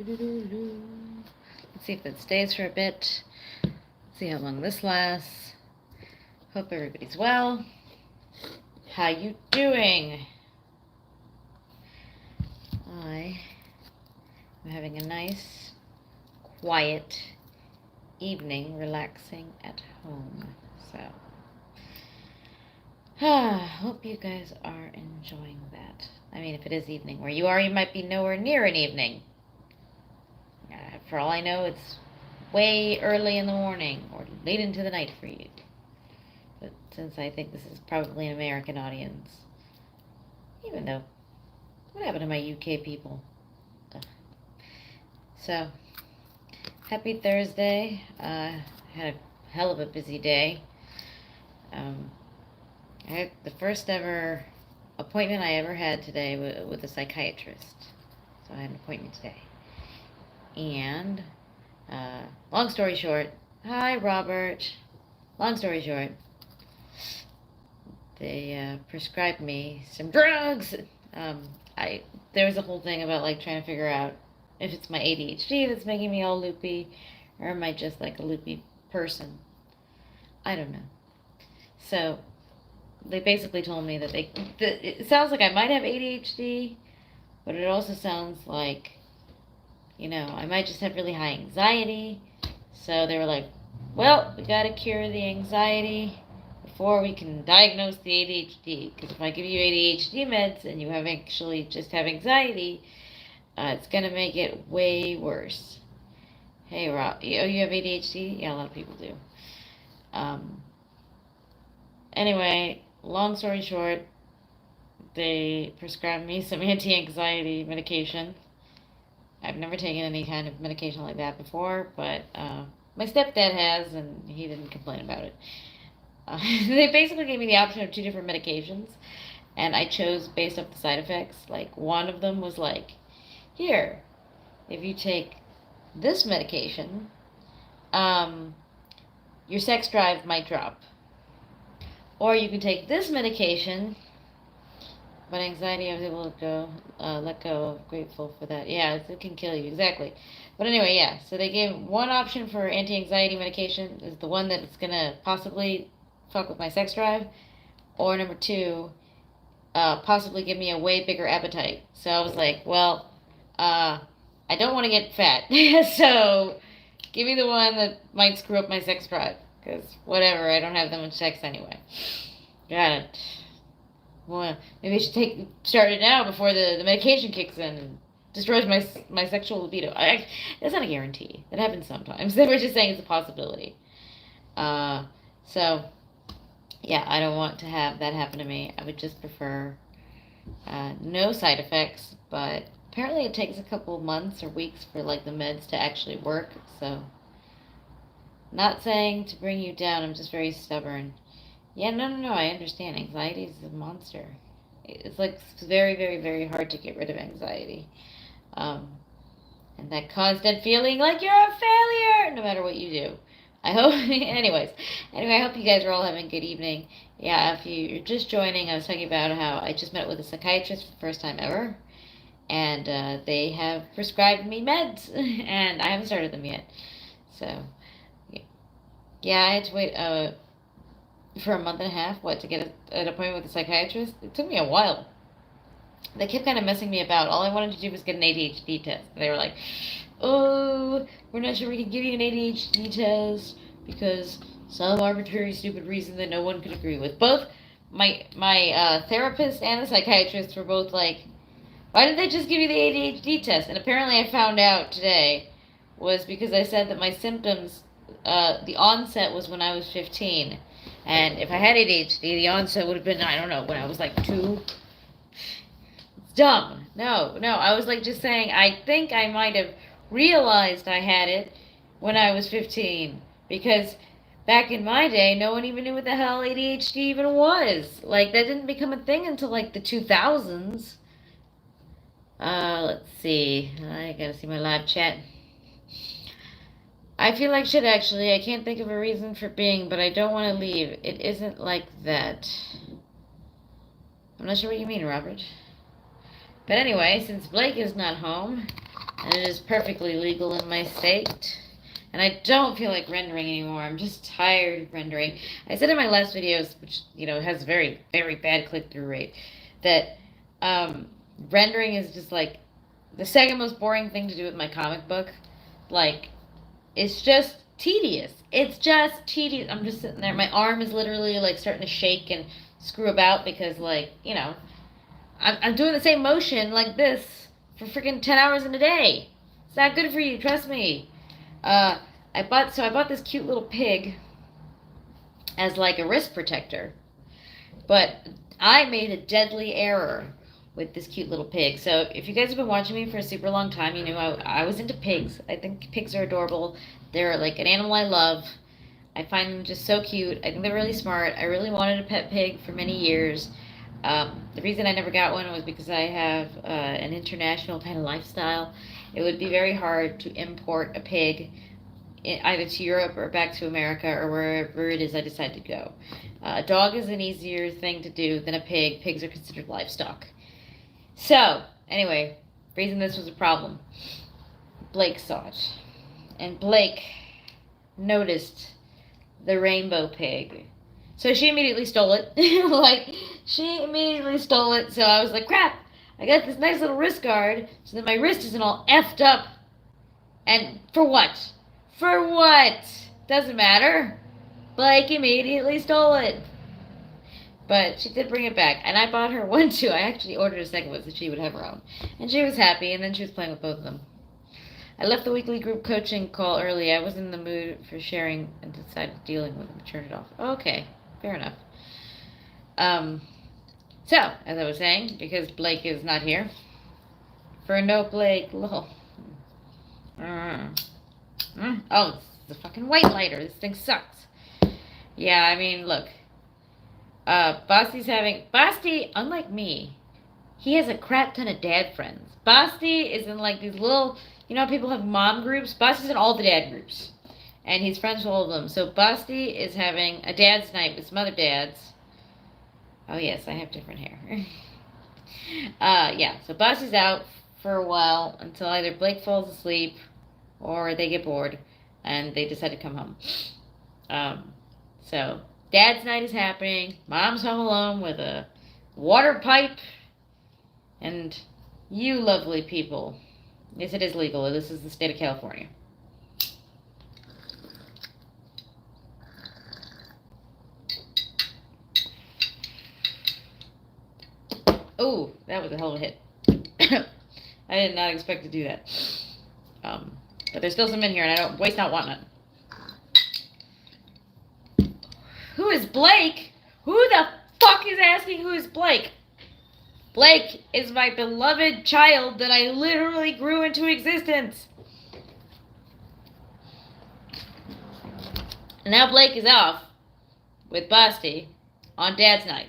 Let's see if it stays for a bit. See how long this lasts. Hope everybody's well. How you doing? I am having a nice, quiet evening, relaxing at home. So, hope you guys are enjoying that. I mean, if it is evening where you are, you might be nowhere near an evening. For all I know, it's way early in the morning or late into the night for you. But since I think this is probably an American audience, even though, what happened to my UK people? Ugh. So, happy Thursday. Had a hell of a busy day. I had the first ever appointment I ever had today with a psychiatrist. So I had an appointment today. And, long story short, hi Robert. Long story short, they prescribed me some drugs. There was a whole thing about like trying to figure out if it's my ADHD that's making me all loopy, or am I just like a loopy person? I don't know. So they basically told me that it sounds like I might have ADHD, but it also sounds like, I might just have really high anxiety. So they were like, well, we got to cure the anxiety before we can diagnose the ADHD. Because if I give you ADHD meds and you have actually just have anxiety, it's going to make it way worse. Hey, Rob, you have ADHD? Yeah, a lot of people do. Anyway, long story short, they prescribed me some anti-anxiety medication. I've never taken any kind of medication like that before, but my stepdad has, and he didn't complain about it. They basically gave me the option of two different medications, and I chose based off the side effects. Like, one of them was like, here, if you take this medication, your sex drive might drop. Or you can take this medication, but anxiety I was able to let go. Grateful for that. Yeah, it can kill you, exactly. But anyway, yeah. So they gave one option for anti-anxiety medication is the one that is gonna possibly fuck with my sex drive, or number two, possibly give me a way bigger appetite. So I was like, well, I don't want to get fat, so give me the one that might screw up my sex drive, because whatever, I don't have that much sex anyway. Got it. Well, maybe I should start it now before the medication kicks in and destroys my sexual libido. That's not a guarantee. That happens sometimes. They were just saying it's a possibility. So, yeah, I don't want to have that happen to me. I would just prefer no side effects, but apparently it takes a couple months or weeks for like the meds to actually work. So, not saying to bring you down. I'm just very stubborn. Yeah, no, I understand. Anxiety is a monster. It's like very, very, very hard to get rid of anxiety. And that constant feeling like you're a failure, no matter what you do. I hope, anyway, I hope you guys are all having a good evening. Yeah, if you're just joining, I was talking about how I just met with a psychiatrist for the first time ever. And they have prescribed me meds, and I haven't started them yet. So, yeah, I had to wait for a month and a half, to get an appointment with a psychiatrist. It took me a while. They kept kind of messing me about. All I wanted to do was get an ADHD test. They were like, oh, we're not sure we can give you an ADHD test because some arbitrary, stupid reason that no one could agree with. Both my therapist and the psychiatrist were both like, why didn't they just give you the ADHD test? And apparently I found out today was because I said that my symptoms, the onset was when I was 15. And if I had ADHD, the onset would have been, I don't know, when I was like 2. It's dumb. No, I was like just saying, I think I might have realized I had it when I was 15. Because back in my day, no one even knew what the hell ADHD even was. Like, that didn't become a thing until like the 2000s. Let's see. I gotta see my live chat. I feel like shit, actually. I can't think of a reason for being, but I don't want to leave. It isn't like that. I'm not sure what you mean, Robert. But anyway, since Blake is not home, and it is perfectly legal in my state. And I don't feel like rendering anymore. I'm just tired of rendering. I said in my last videos, which has very very bad click through rate, that um, rendering is just like the second most boring thing to do with my comic book. Like, it's just tedious. It's just tedious. I'm just sitting there. My arm is literally like starting to shake and screw about because, like, I'm doing the same motion like this for freaking 10 hours in a day. It's not good for you, trust me. Uh, I bought this cute little pig as like a wrist protector, but I made a deadly error with this cute little pig. So if you guys have been watching me for a super long time, you know I was into pigs. I think pigs are adorable. They're like an animal I love. I find them just so cute. I think they're really smart. I really wanted a pet pig for many years. The reason I never got one was because I have an international kind of lifestyle. It would be very hard to import a pig either to Europe or back to America or wherever it is I decide to go. A dog is an easier thing to do than a pig. Pigs are considered livestock. So, anyway, reason this was a problem. Blake saw it. And Blake noticed the rainbow pig. So she immediately stole it. She immediately stole it. So I was like, crap, I got this nice little wrist guard so that my wrist isn't all effed up. And for what? For what? Doesn't matter. Blake immediately stole it. But she did bring it back, and I bought her one too. I actually ordered a second one so she would have her own. And she was happy, and then she was playing with both of them. I left the weekly group coaching call early. I was in the mood for sharing and decided dealing with them. Turned it off. Okay, fair enough. So, as I was saying, because Blake is not here, for no Blake, lol. Oh, it's the fucking white lighter. This thing sucks. Yeah, I mean, look. Basti, unlike me, he has a crap ton of dad friends. Basti is in like these little, people have mom groups. Basti's in all the dad groups. And he's friends with all of them. So Basti is having a dad's night with some other dads. Oh yes, I have different hair. Yeah, so Basti's out for a while until either Blake falls asleep or they get bored and they decide to come home. So dad's night is happening. Mom's home alone with a water pipe. And you lovely people. Yes, it is legal. This is the state of California. Oh, that was a hell of a hit. I did not expect to do that. But there's still some in here, and I don't waste not wanting it. Who is Blake? Who the fuck is asking who is Blake? Blake is my beloved child that I literally grew into existence. And now Blake is off with Basti on dad's night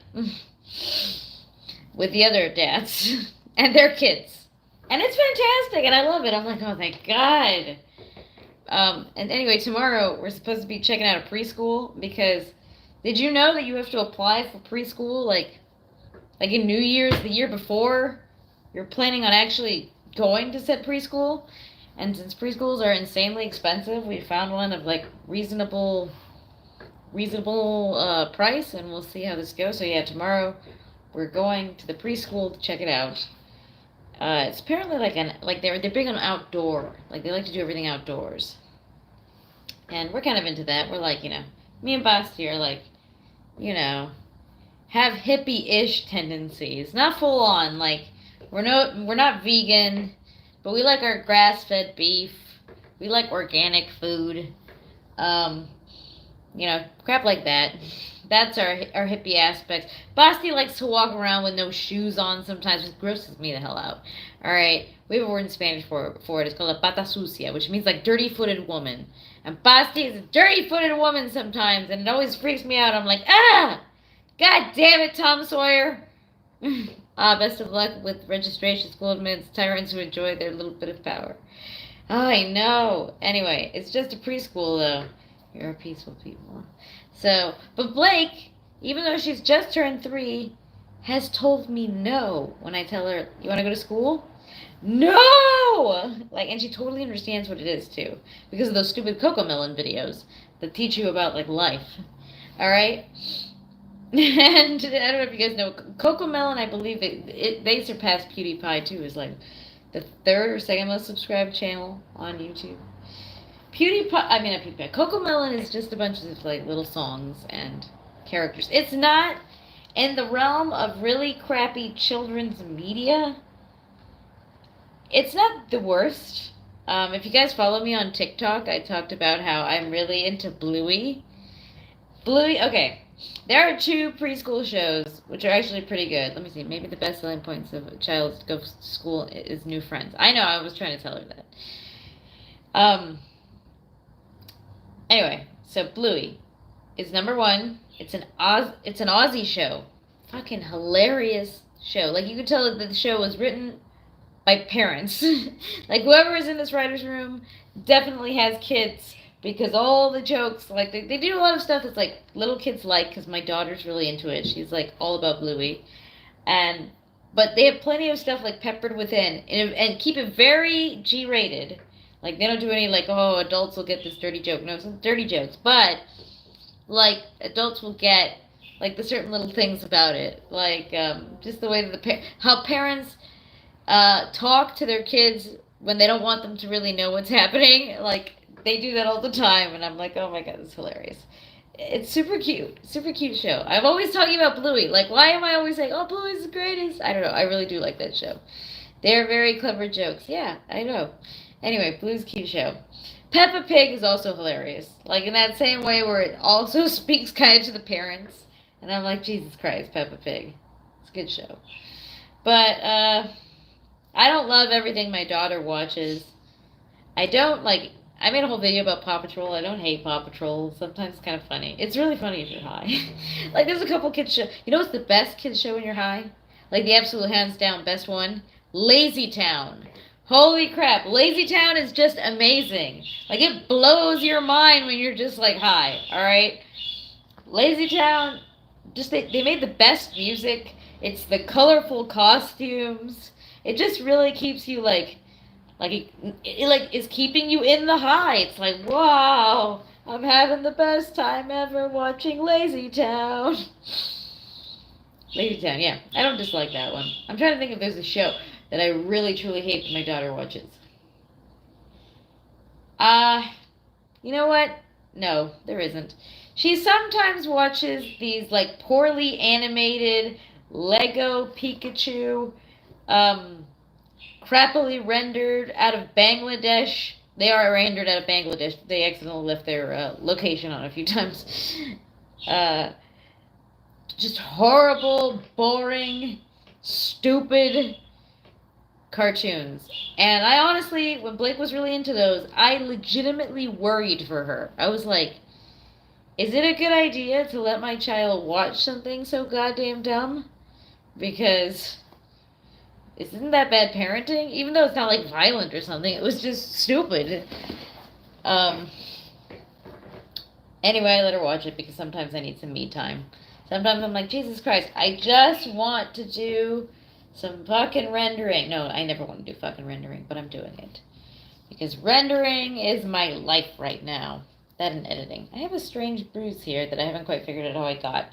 with the other dads and their kids. And it's fantastic, and I love it. I'm like, oh, thank God. And anyway, tomorrow we're supposed to be checking out a preschool because did you know that you have to apply for preschool like in New Year's the year before you're planning on actually going to said preschool? And since preschools are insanely expensive, we found one of like reasonable price, and we'll see how this goes. So yeah, tomorrow we're going to the preschool to check it out. It's apparently they're big on outdoor, like they like to do everything outdoors, and we're kind of into that. We're like, me and Basti are like, have hippie-ish tendencies, not full on. Like we're not vegan, but we like our grass-fed beef. We like organic food. Crap like that. That's our hippie aspect. Basti likes to walk around with no shoes on sometimes, which grosses me the hell out. Alright, we have a word in Spanish for it. It's called a pata sucia, which means like dirty-footed woman. And Basti is a dirty-footed woman sometimes, and it always freaks me out. I'm like, ah! God damn it, Tom Sawyer! Best of luck with registration, school admits, tyrants who enjoy their little bit of power. Oh, I know. Anyway, it's just a preschool, though. You're a peaceful people. So, but Blake, even though she's just turned 3, has told me no when I tell her, you want to go to school? No! no! Like, and she totally understands what it is, too. Because of those stupid Cocomelon videos that teach you about, like, life. Alright? And I don't know if you guys know, Cocomelon, I believe, they surpassed PewDiePie, too, is, like, the third or second most subscribed channel on YouTube. Not PewDiePie. Cocomelon is just a bunch of, like, little songs and characters. It's not in the realm of really crappy children's media. It's not the worst. If you guys follow me on TikTok, I talked about how I'm really into Bluey. Bluey, okay. There are 2 preschool shows, which are actually pretty good. Let me see. Maybe the best selling points of a child to go to school is new friends. I know, I was trying to tell her that. Anyway, so Bluey is number 1. It's an Aussie show. Fucking hilarious show. Like, you could tell that the show was written by parents. Like, whoever is in this writer's room definitely has kids, because all the jokes, like, they do a lot of stuff that's, like, little kids like, because my daughter's really into it. She's, like, all about Bluey. But they have plenty of stuff, like, peppered within, and keep it very G-rated. Like, they don't do any, like, oh, adults will get this dirty joke. No, it's not dirty jokes, but, like, adults will get, like, the certain little things about it. Like, just the way that how parents talk to their kids when they don't want them to really know what's happening. Like, they do that all the time, and I'm like, oh my god, that's hilarious. It's super cute show. I'm always talking about Bluey. Like, why am I always saying, oh, Bluey's the greatest? I don't know. I really do like that show. They're very clever jokes. Yeah, I know. Anyway, Bluey's a cute show. Peppa Pig is also hilarious. Like, in that same way where it also speaks kind of to the parents. And I'm like, Jesus Christ, Peppa Pig. It's a good show. But, I don't love everything my daughter watches. I made a whole video about Paw Patrol. I don't hate Paw Patrol. Sometimes it's kind of funny. It's really funny if you're high. Like, there's a couple kids show. You know what's the best kids show when you're high? Like, the absolute hands down best one? Lazy Town. Holy crap. Lazy Town is just amazing. Like, it blows your mind when you're just, like, high. Alright? Lazy Town, they made the best music. It's the colorful costumes. It just really keeps you, it is keeping you in the high. It's like, wow, I'm having the best time ever watching Lazy Town. Lazy Town, yeah. I don't dislike that one. I'm trying to think if there's a show that I really, truly hate that my daughter watches. You know what? No, there isn't. She sometimes watches these, like, poorly animated Lego Pikachu, crappily rendered out of Bangladesh. They are rendered out of Bangladesh. They accidentally left their location on a few times. Just horrible, boring, stupid cartoons. And I honestly, when Blake was really into those, I legitimately worried for her. I was like, is it a good idea to let my child watch something so goddamn dumb? Because isn't that bad parenting? Even though it's not, like, violent or something, it was just stupid. Anyway, I let her watch it because sometimes I need some me time. Sometimes I'm like, Jesus Christ, I just want to do some fucking rendering. No, I never want to do fucking rendering, but I'm doing it. Because rendering is my life right now. That and editing. I have a strange bruise here that I haven't quite figured out how I got.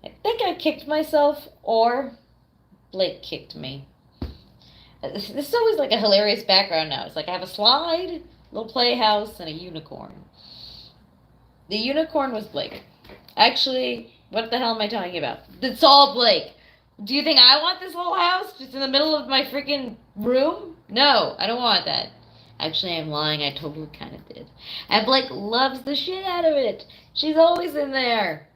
I think I kicked myself, or Blake kicked me. This is always like a hilarious background now. It's like I have a slide, little playhouse, and a unicorn. The unicorn was Blake. Actually, what the hell am I talking about? It's all Blake. Do you think I want this little house just in the middle of my freaking room? No, I don't want that. Actually, I'm lying. I totally kind of did. And Blake loves the shit out of it. She's always in there.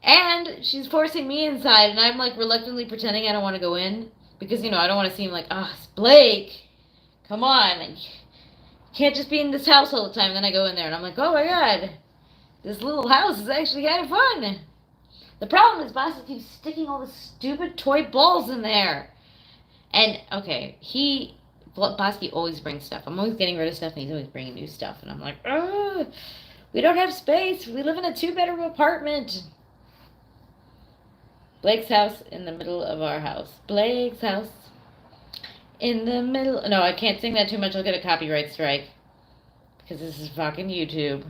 And she's forcing me inside, and I'm, like, reluctantly pretending I don't want to go in. Because, you know, I don't want to seem like, oh, it's Blake. Come on. You can't just be in this house all the time. And then I go in there, and I'm like, oh, my God. This little house is actually kind of fun. The problem is Bossy keeps sticking all the stupid toy balls in there. And, okay, Bosky always brings stuff. I'm always getting rid of stuff, and he's always bringing new stuff. And I'm like, oh, we don't have space. We live in a 2-bedroom apartment. Blake's house in the middle of our house. Blake's house In the middle. No, I can't sing that too much. I'll get a copyright strike. Because this is fucking YouTube.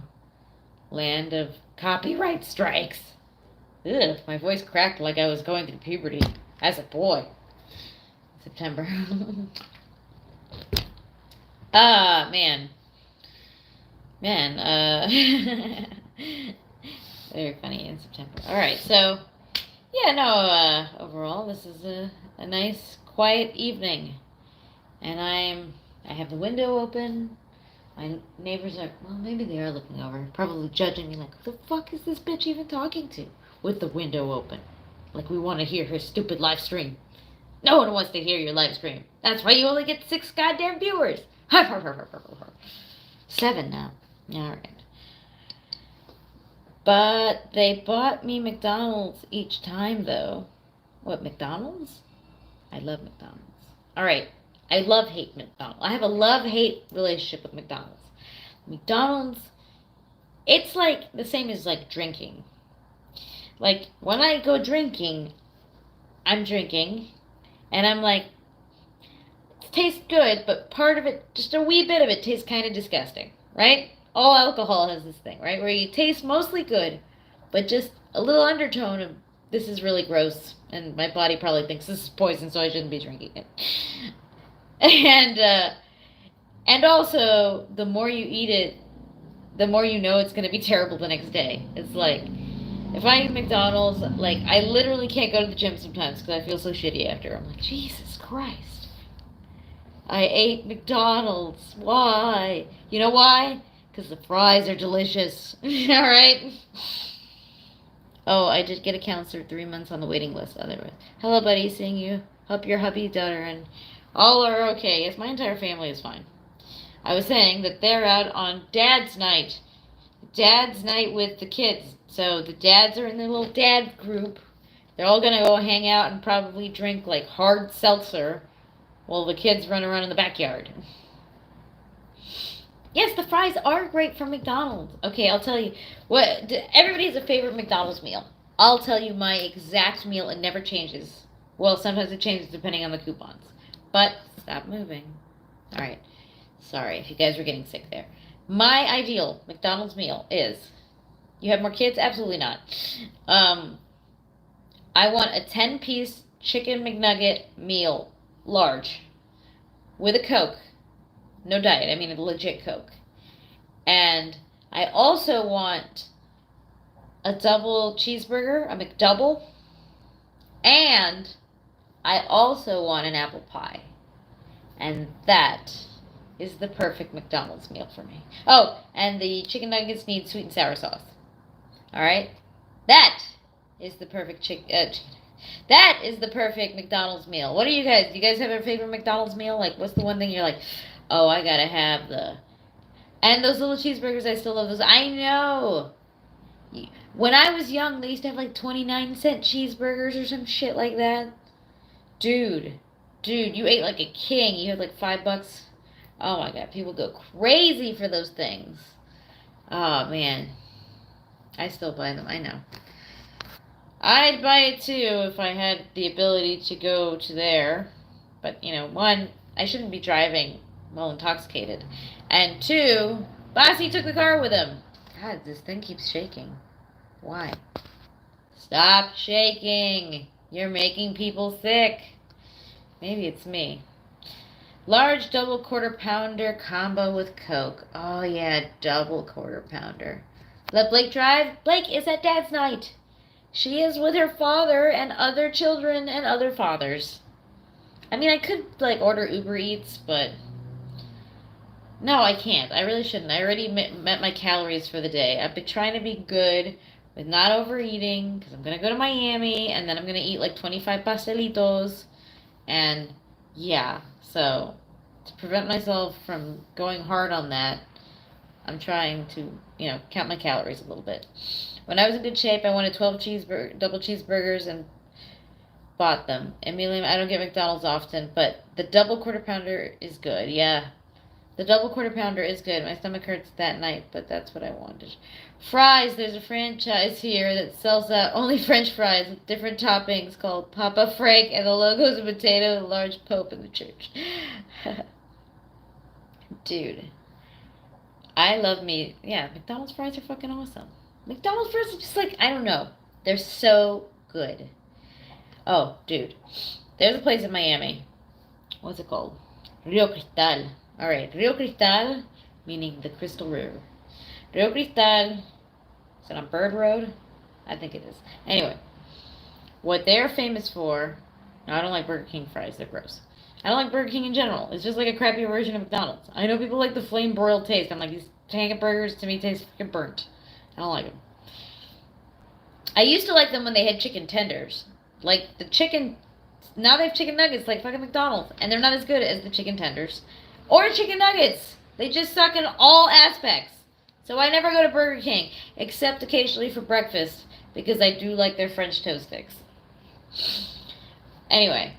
Land of copyright strikes. Ugh, my voice cracked like I was going through puberty. As a boy. September. Man. Man, very funny in September. Alright, so, yeah, no, overall, this is a nice, quiet evening. And I have the window open. My neighbors are, well, maybe they are looking over, probably judging me like, who the fuck is this bitch even talking to? With the window open. Like we want to hear her stupid live stream. No one wants to hear your live stream. That's why you only get 6 goddamn viewers. 7 now. Alright. But they bought me McDonald's each time, though. What, McDonald's? I love McDonald's. Alright. I love-hate McDonald's. I have a love-hate relationship with McDonald's. McDonald's, it's like the same as like drinking. Like, when I go drinking, I'm drinking, and I'm like, it tastes good, but part of it, just a wee bit of it, tastes kind of disgusting, right? All alcohol has this thing, right? Where you taste mostly good, but just a little undertone of, this is really gross, and my body probably thinks this is poison, so I shouldn't be drinking it. And also, the more you eat it, the more you know it's going to be terrible the next day. It's like, if I eat McDonald's, like, I literally can't go to the gym sometimes because I feel so shitty after. I'm like, Jesus Christ. I ate McDonald's. Why? You know why? Because the fries are delicious. Alright? Oh, I did get a counselor 3 months on the waiting list. Otherwise. Hello, buddy. Seeing you. Hope your hubby, daughter, and all are okay. Yes, my entire family is fine. I was saying that they're out on Dad's night. Dad's night with the kids. So the dads are in their little dad group. They're all going to go hang out and probably drink like hard seltzer while the kids run around in the backyard. Yes, the fries are great from McDonald's. Okay, I'll tell you. Everybody has a favorite McDonald's meal. I'll tell you my exact meal. It never changes. Well, sometimes it changes depending on the coupons. But stop moving. All right. Sorry if you guys were getting sick there. My ideal McDonald's meal is, you have more kids? Absolutely not. I want a 10-piece chicken McNugget meal, large, with a Coke. No diet, I mean a legit Coke. And I also want a double cheeseburger, a McDouble, and I also want an apple pie. And that is the perfect McDonald's meal for me. Oh, and the chicken nuggets need sweet and sour sauce. Alright? That is the perfect that is the perfect McDonald's meal. What do you guys? Do you guys have a favorite McDonald's meal? Like, what's the one thing you're like, oh, I gotta have the... And those little cheeseburgers, I still love those. I know! When I was young, they used to have like 29-cent cheeseburgers or some shit like that. Dude, you ate like a king. You had like $5. Oh my god, people go crazy for those things. Oh man. I still buy them, I know. I'd buy it too if I had the ability to go to there. But, you know, 1, I shouldn't be driving while intoxicated. And 2, Bossy took the car with him. God, this thing keeps shaking. Why? Stop shaking. You're making people sick. Maybe it's me. Large double quarter pounder combo with Coke. Oh yeah, double quarter pounder. Let Blake drive? Blake is at Dad's night. She is with her father and other children and other fathers. I mean, I could, like, order Uber Eats, but... No, I can't. I really shouldn't. I already met my calories for the day. I've been trying to be good with not overeating, because I'm going to go to Miami, and then I'm going to eat, like, 25 pastelitos. And, yeah, so, to prevent myself from going hard on that, I'm trying to, you know, count my calories a little bit. When I was in good shape, I wanted 12 double cheeseburgers and bought them. Emilium, I don't get McDonald's often, but the double quarter pounder is good, yeah. The double quarter pounder is good. My stomach hurts that night, but that's what I wanted. Fries. There's a franchise here that sells only French fries with different toppings called Papa Frank, and the logo's a potato and a large pope in the church. Dude, I love me. Yeah, McDonald's fries are fucking awesome. McDonald's fries are just like, I don't know. They're so good. Oh, dude. There's a place in Miami. What's it called? Rio Cristal. Alright, Rio Cristal, meaning the Crystal River. Rio Cristal, is it on Bird Road? I think it is. Anyway, what they're famous for, no, I don't like Burger King fries, they're gross. I don't like Burger King in general. It's just like a crappy version of McDonald's. I know people like the flame broiled taste. I'm like, these tank burgers to me taste freaking burnt. I don't like them. I used to like them when they had chicken tenders. Like the chicken, now they have chicken nuggets like fucking McDonald's, and they're not as good as the chicken tenders or chicken nuggets. They just suck in all aspects. So I never go to Burger King except occasionally for breakfast because I do like their French toast sticks. Anyway,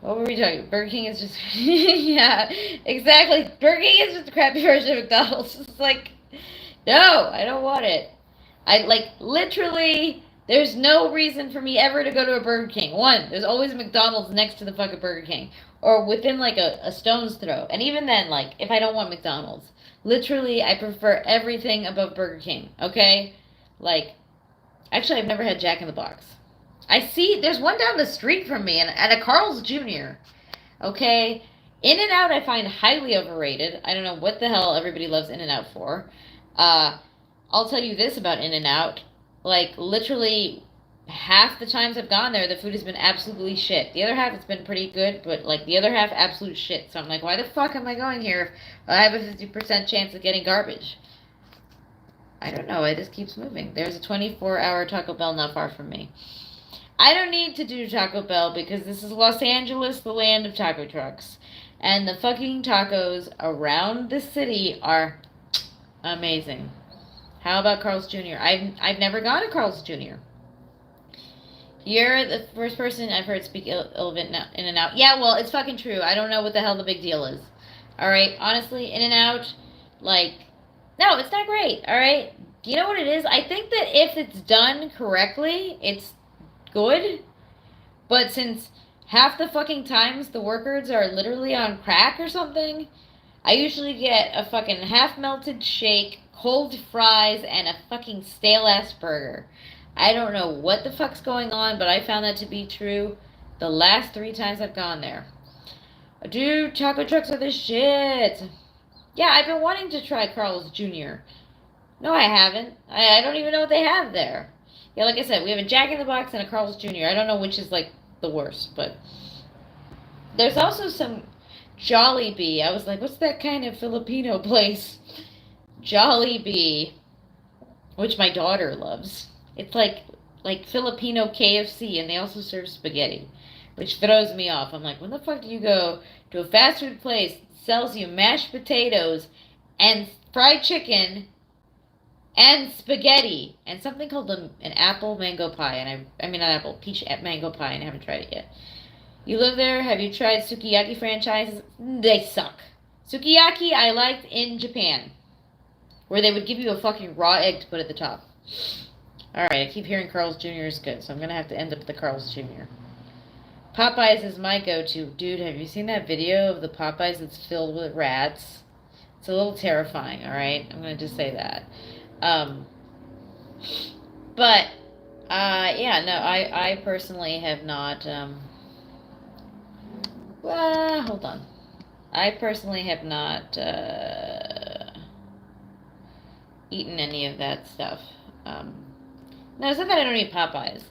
what were we talking about? Burger King is just yeah, exactly. Burger King is just a crappy version of McDonald's. It's like, no, I don't want it. I like literally. There's no reason for me ever to go to a Burger King. One, there's always a McDonald's next to the fucking Burger King. Or within like a stone's throw. And even then, like, if I don't want McDonald's, literally I prefer everything above Burger King. Okay? Like, actually I've never had Jack in the Box. I see, there's one down the street from me and at a Carl's Jr. Okay? In-N-Out I find highly overrated. I don't know what the hell everybody loves In-N-Out for. I'll tell you this about In-N-Out. Like, literally, half the times I've gone there, the food has been absolutely shit. The other half, it's been pretty good, but, like, the other half, absolute shit. So I'm like, why the fuck am I going here if I have a 50% chance of getting garbage? I don't know. It just keeps moving. There's a 24-hour Taco Bell not far from me. I don't need to do Taco Bell because this is Los Angeles, the land of taco trucks. And the fucking tacos around the city are amazing. How about Carl's Jr.? I've never gone to Carl's Jr. You're the first person I've heard speak ill of In-N-Out. Yeah, well, it's fucking true. I don't know what the hell the big deal is. Alright, honestly, In-N-Out, like, no, it's not great, alright? You know what it is? I think that if it's done correctly, it's good. But since half the fucking times the workers are literally on crack or something, I usually get a fucking half-melted shake, cold fries, and a fucking stale-ass burger. I don't know what the fuck's going on, but I found that to be true the last 3 times I've gone there. Dude, taco trucks are the shit. Yeah, I've been wanting to try Carl's Jr. No, I haven't. I don't even know what they have there. Yeah, like I said, we have a Jack in the Box and a Carl's Jr. I don't know which is, like, the worst, but there's also some Jollibee. I was like, what's that kind of Filipino place? Jollibee, which my daughter loves. It's like Filipino KFC, and they also serve spaghetti, which throws me off. I'm like, when the fuck do you go to a fast food place that sells you mashed potatoes and fried chicken and spaghetti and something called an apple mango pie? And I mean not apple, peach mango pie, and I haven't tried it yet. You live there? Have you tried sukiyaki franchises? They suck. Sukiyaki I liked in Japan, where they would give you a fucking raw egg to put at the top. Alright, I keep hearing Carl's Jr. is good, so I'm going to have to end up at the Carl's Jr. Popeyes is my go-to. Dude, have you seen that video of the Popeyes that's filled with rats? It's a little terrifying, alright? I'm going to just say that. Yeah, no, I personally have not, well, hold on. I personally have not, eaten any of that stuff. No, it's not that I don't eat Popeyes.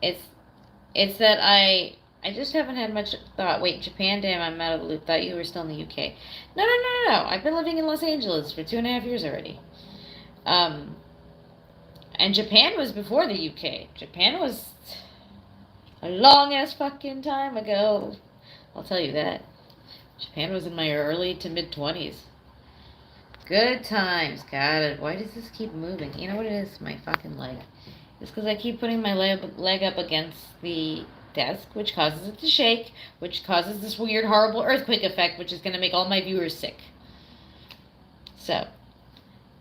It's that I just haven't had much thought. Wait, Japan? Damn, I'm out of the loop. Thought you were still in the UK. No. I've been living in Los Angeles for 2.5 years already. And Japan was before the UK. Japan was a long-ass fucking time ago. I'll tell you that. Japan was in my early to mid-20s. Good times. God, why does this keep moving? You know what it is? My fucking leg. It's because I keep putting my leg up against the desk, which causes it to shake, which causes this weird, horrible earthquake effect, which is going to make all my viewers sick. So,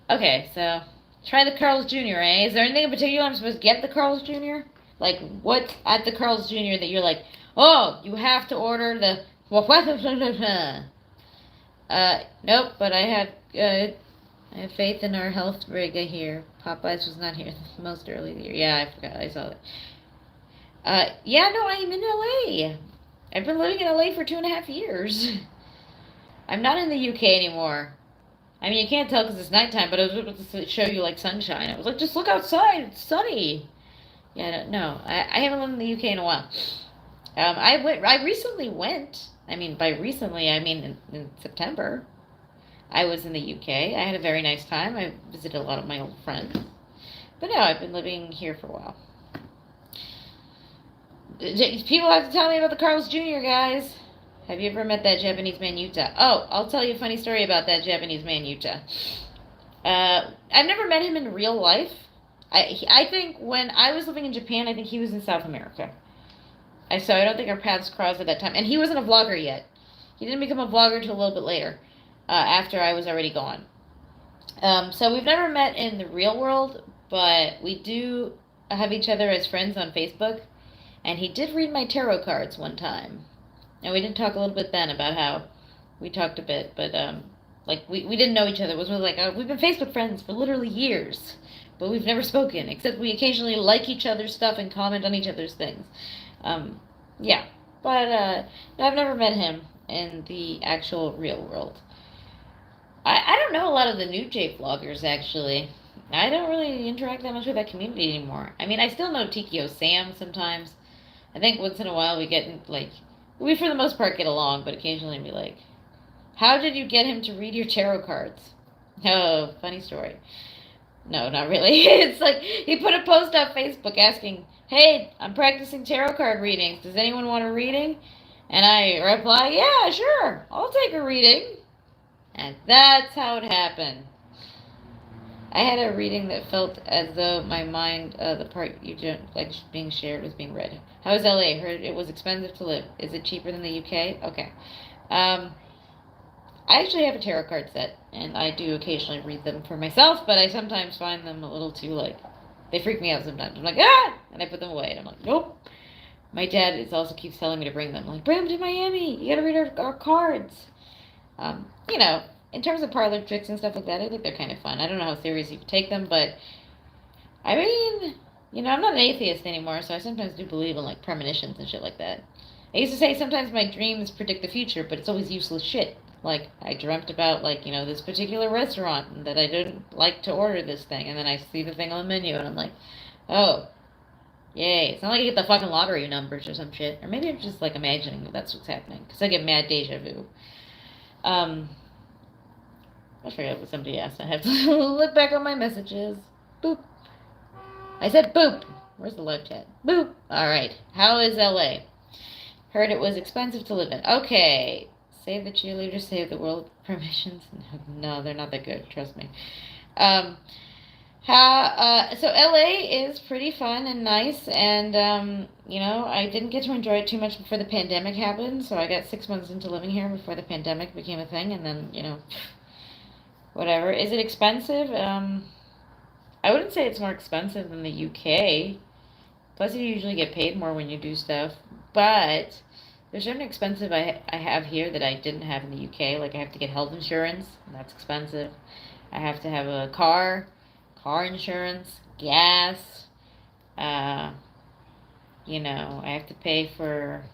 okay, so try the Carl's Jr., eh? Is there anything in particular I'm supposed to get the Carl's Jr.? Like, what at the Carl's Jr. that you're like, oh, you have to order the... Nope, but I have faith in our health rig here. Popeyes was not here most early in the year. Yeah, I forgot. I saw that. Yeah, no, I'm in LA. I've been living in LA for 2.5 years. I'm not in the UK anymore. I mean, you can't tell because it's nighttime, but I was able to show you, like, sunshine. I was like, just look outside. It's sunny. Yeah, no, I haven't lived in the UK in a while. I recently went. I mean, by recently, I mean in September. I was in the UK. I had a very nice time. I visited a lot of my old friends. But no, I've been living here for a while. People have to tell me about the Carl's Jr., guys. Have you ever met that Japanese man, Yuta? Oh, I'll tell you a funny story about that Japanese man, Yuta. I've never met him in real life. I think when I was living in Japan, I think he was in South America. So I don't think our paths crossed at that time. And he wasn't a vlogger yet. He didn't become a vlogger until a little bit later, after I was already gone. So we've never met in the real world, but we do have each other as friends on Facebook. And he did read my tarot cards one time. And we did talk a little bit then about how we talked a bit, but like we didn't know each other. It was really like, we've been Facebook friends for literally years, but we've never spoken, except we occasionally like each other's stuff and comment on each other's things. Yeah, but no, I've never met him in the actual real world. I don't know a lot of the new J vloggers, actually. I don't really interact that much with that community anymore. I mean, I still know Tikio Sam sometimes. I think once in a while we get, like, we for the most part get along, but occasionally be like, how did you get him to read your tarot cards? Oh, funny story. No, not really. It's like, he put a post on Facebook asking, hey, I'm practicing tarot card readings. Does anyone want a reading? And I reply, yeah, sure, I'll take a reading. And that's how it happened. I had a reading that felt as though my mind, the part you don't like being shared, was being read. How is LA? Heard it was expensive to live. Is it cheaper than the UK? Okay. I actually have a tarot card set, and I do occasionally read them for myself, but I sometimes find them a little too, like, they freak me out sometimes. I'm like, ah! And I put them away, and I'm like, nope. My dad also keeps telling me to bring them. I'm like, bring them to Miami. You gotta read our cards. You know, in terms of parlor tricks and stuff like that, I think they're kind of fun. I don't know how serious you can take them, but I mean, you know, I'm not an atheist anymore, so I sometimes do believe in, like, premonitions and shit like that. I used to say sometimes my dreams predict the future, but it's always useless shit. Like, I dreamt about, like, you know, this particular restaurant and that I didn't like to order this thing, and then I see the thing on the menu, and I'm like, oh, yay. It's not like I get the fucking lottery numbers or some shit. Or maybe I'm just, like, imagining that that's what's happening, because I get mad deja vu. I forgot what somebody asked. I have to look back on my messages. Boop. I said boop. Where's the live chat? Boop. Alright. How is LA? Heard it was expensive to live in. Okay. Save the cheerleaders, save the world. Permissions? No, they're not that good. Trust me. So LA is pretty fun and nice, and you know, I didn't get to enjoy it too much before the pandemic happened, so I got 6 months into living here before the pandemic became a thing, and then, you know, whatever. Is it expensive? I wouldn't say it's more expensive than the UK. Plus, you usually get paid more when you do stuff. But there's certain expensive I have here that I didn't have in the UK. Like, I have to get health insurance. That's expensive. I have to have a car insurance, gas. You know, I have to pay for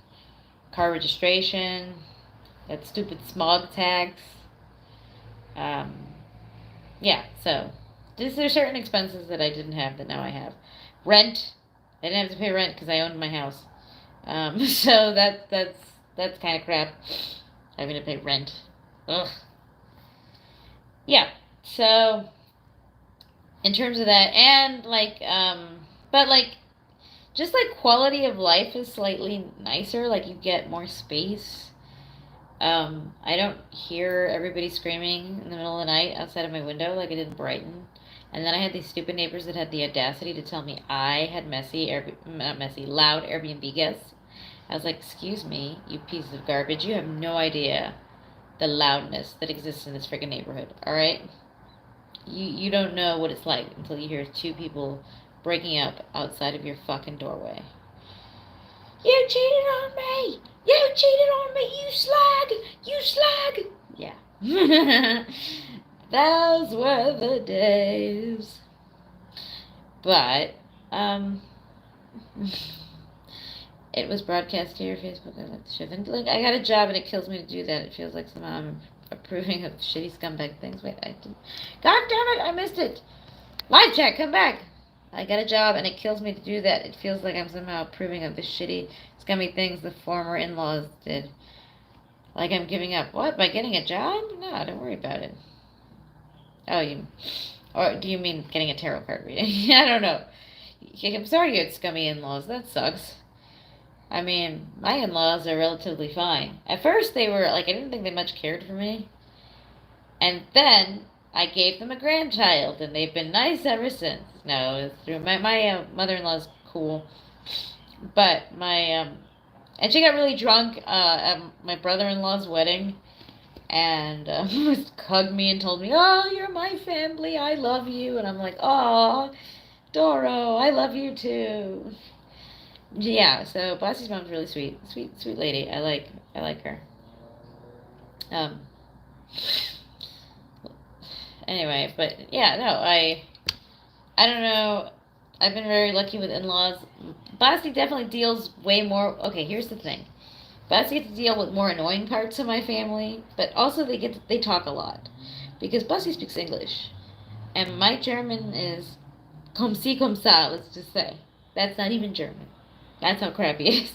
car registration. That stupid smog tax. Yeah, so there's certain expenses that I didn't have that now I have. Rent. I didn't have to pay rent because I owned my house. So that's kind of crap. Having to pay rent. Ugh. Yeah. So in terms of that, and like, but like, just like quality of life is slightly nicer. Like, you get more space. I don't hear everybody screaming in the middle of the night outside of my window like I did in Brighton. And then I had these stupid neighbors that had the audacity to tell me I had loud Airbnb guests. I was like, excuse me, you piece of garbage. You have no idea the loudness that exists in this freaking neighborhood, all right? You don't know what it's like until you hear two people breaking up outside of your fucking doorway. You cheated on me! You cheated on me! You slag! You slag! Yeah. Those were the days. But, it was broadcast to your Facebook. I like the shift. And like, I got a job and it kills me to do that. It feels like somehow I'm approving of shitty scumbag things. Wait, I didn't. God damn it, I missed it. Live chat, come back. I got a job and it kills me to do that. It feels like I'm somehow approving of the shitty, scummy things the former in-laws did. Like I'm giving up. What? By getting a job? No, don't worry about it. Oh, or do you mean getting a tarot card reading? I don't know. I'm sorry you had scummy in-laws. That sucks. I mean, my in-laws are relatively fine. At first, they were, like, I didn't think they much cared for me. And then, I gave them a grandchild, and they've been nice ever since. No, through my mother-in-law's cool. But and she got really drunk at my brother-in-law's wedding. And hugged me and told me, oh, you're my family, I love you. And I'm like, oh, Doro, I love you too. Yeah, so Bossy's mom's really sweet lady. I like her. Anyway, but yeah, no, I don't know. I've been very lucky with in-laws. Bossy definitely deals way more. Okay, here's the thing. Bossy gets to deal with more annoying parts of my family, but also they talk a lot because Bossy speaks English, and my German is comme ci comme ça. Let's just say that's not even German. That's how crappy it is.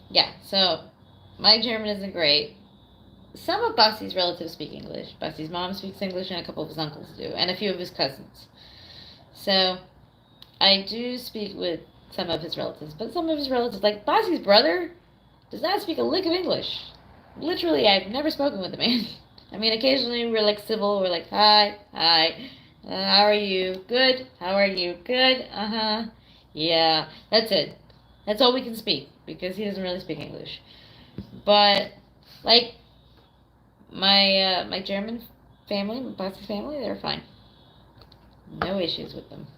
Yeah, so my German isn't great. Some of Bossy's relatives speak English. Bossy's mom speaks English, and a couple of his uncles do, and a few of his cousins. So I do speak with some of his relatives, but some of his relatives, like Bossy's brother, does not speak a lick of English. Literally, I've never spoken with the man. I mean, occasionally we're like civil. We're like, hi, how are you? Good. How are you? Good. Uh-huh. Yeah, that's it. That's all we can speak, because he doesn't really speak English. But, like, my German family, my Bossy's family, they're fine. No issues with them.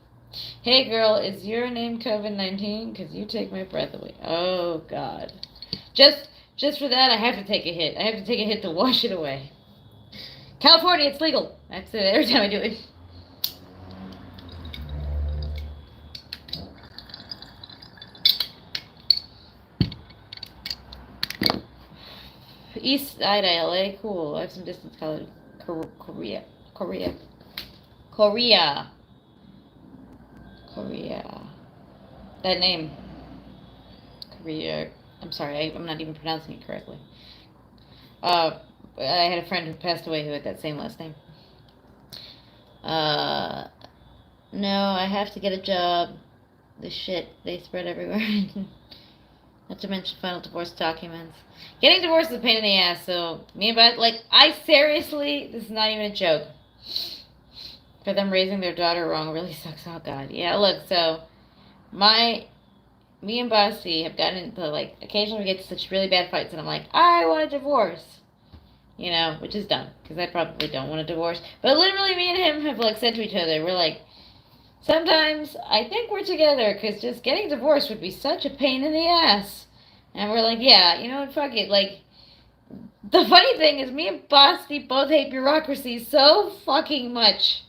Hey, girl, is your name COVID-19? Because you take my breath away. Oh, God. Just for that, I have to take a hit. I have to take a hit to wash it away. California, it's legal. That's it every time I do it. East Side LA, cool. I have some distance college. Korea. That name. Korea. I'm sorry, I'm not even pronouncing it correctly. I had a friend who passed away who had that same last name. No, I have to get a job. The shit, they spread everywhere. Not to mention final divorce documents. Getting divorced is a pain in the ass, so me and Beth, like, I seriously, this is not even a joke. For them raising their daughter wrong really sucks. Oh, God. Yeah, look, so, me and Bossy have gotten into, like, occasionally we get to such really bad fights, and I'm like, I want a divorce. You know, which is dumb, because I probably don't want a divorce. But literally, me and him have, like, said to each other, we're like, sometimes I think we're together, because just getting divorced would be such a pain in the ass. And we're like, yeah, you know what, fuck it. Like, the funny thing is, me and Bossy both hate bureaucracy so fucking much.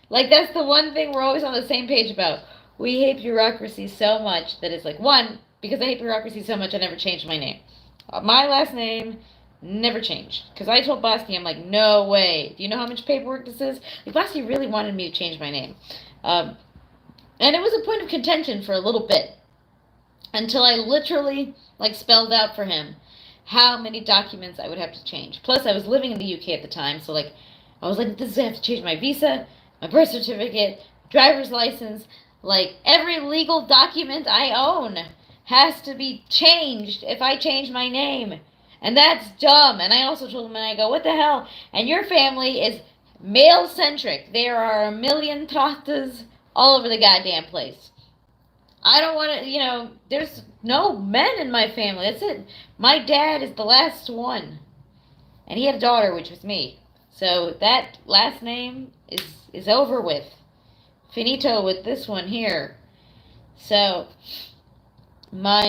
Like, that's the one thing we're always on the same page about. We hate bureaucracy so much that it's like, one, because I hate bureaucracy so much, I never changed my name. My last name never changed. Because I told Bossy, I'm like, no way. Do you know how much paperwork this is? Like, Bossy really wanted me to change my name. And it was a point of contention for a little bit. Until I literally, like, spelled out for him how many documents I would have to change. Plus, I was living in the UK at the time, so, like, I was like, this is, I have to change my visa, my birth certificate, driver's license, like, every legal document I own has to be changed if I change my name. And that's dumb. And I also told him, and I go, what the hell? And your family is male-centric. There are a million Tratas all over the goddamn place. I don't want to, there's no men in my family. That's it. My dad is the last one. And he had a daughter, which was me. So that last name is over with. Finito with this one here. So my